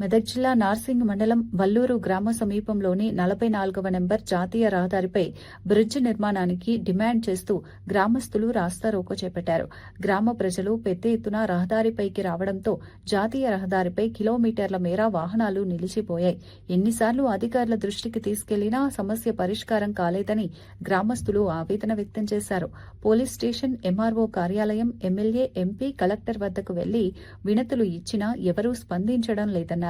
మెదక్ జిల్లా నార్సింగ్ మండలం వల్లూరు గ్రామ సమీపంలోని 44వ నెంబర్ జాతీయ రహదారిపై బ్రిడ్జ్ నిర్మాణానికి డిమాండ్ చేస్తూ గ్రామస్తులు రాస్తారోకో చేపట్టారు. గ్రామ ప్రజలు పెద్ద ఎత్తున రహదారిపైకి రావడంతో జాతీయ రహదారిపై కిలోమీటర్ల మేర వాహనాలు నిలిచిపోయాయి. ఎన్నిసార్లు అధికారుల దృష్టికి తీసుకెళ్లినా సమస్య పరిష్కారం కాలేదని గ్రామస్తులు ఆవేదన వ్యక్తం చేశారు. పోలీస్ స్టేషన్, ఎంఆర్ఓ కార్యాలయం, ఎమ్మెల్యే, ఎంపీ, కలెక్టర్ వద్దకు వెళ్లి వినతులు ఇచ్చినా ఎవరూ స్పందించడం లేదన్నారు.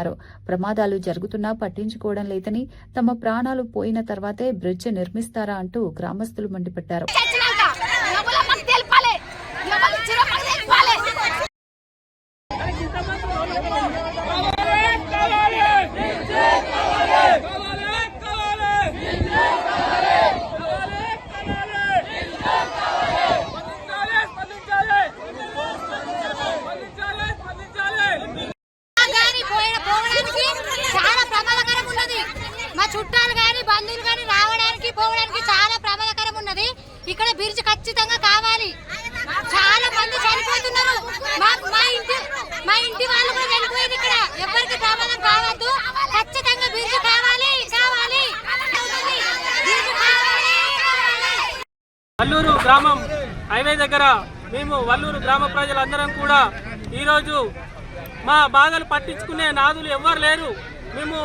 ప్రమాదాలు జరుగుతున్నా పట్టించుకోవడం లేదని, తమ ప్రాణాలు పోయిన తర్వాతే బ్రిడ్జ్ నిర్మిస్తారా అంటూ గ్రామస్తులు మండిపడ్డారు. చుట్టాలు గాని బంధువులు గాని రావడానికి పోవడానికి చాలా ప్రమాదకరం ఉన్నది. ఇక్కడ బ్రిడ్జ్ ఖచ్చితంగా కావాలి. చాలా మంది చనిపోతున్నారు. మా ఇంటి వాళ్ళు కూడా చనిపోయింది. ఇక్కడ ఎవరికి ప్రమాదం కావద్దు. ఖచ్చితంగా బ్రిడ్జ్ కావాలి. వల్లూరు గ్రామం హైవే దగ్గర మేము వల్లూరు గ్రామ ప్రజలందరం కూడా ఈరోజు మా బాధలు పట్టించుకునే నాదులు ఎవ్వరు లేరు. మేము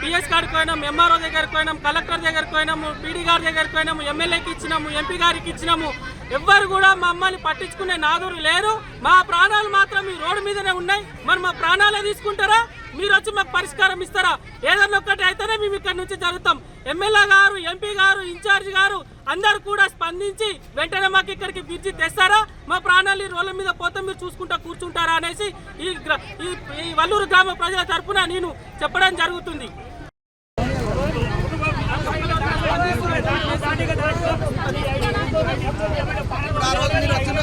పిఎస్ కాడికి పోయినాం, ఎంఆర్ఓ దగ్గరికి పోయినాం, కలెక్టర్ దగ్గరికి పోయినాము, పీడీ గారి దగ్గరికి పోయినాము, ఎమ్మెల్యేకి ఇచ్చినాము, ఎంపీ గారికి ఇచ్చినాము. ఎవ్వరు కూడా మమ్మల్ని పట్టించుకునే నాదురు లేరు. మా ప్రాణాలు మాత్రం ఈ రోడ్డు మీదనే ఉన్నాయి. మరి మా ప్రాణాలే తీసుకుంటారా? మీరు వచ్చి మాకు పరిష్కారం ఇస్తారా? ఏదన్నా ఒక్కటి అయితేనే మేము ఇక్కడ నుంచి జరుగుతాం. ఎమ్మెల్యే గారు, ఎంపీ గారు, ఇన్ఛార్జ్ గారు అందరు కూడా స్పందించి వెంటనే మాకు ఇక్కడికి బ్రిడ్జి తెస్తారా? మా ప్రాణాలు రోడ్ల మీద పోతే మీరు చూసుకుంటా కూర్చుంటారా అనేసి ఈ వల్లూరు గ్రామ ప్రజల తరఫున నేను చెప్పడం జరుగుతుంది. ఆ రోజు మీరు వచ్చిన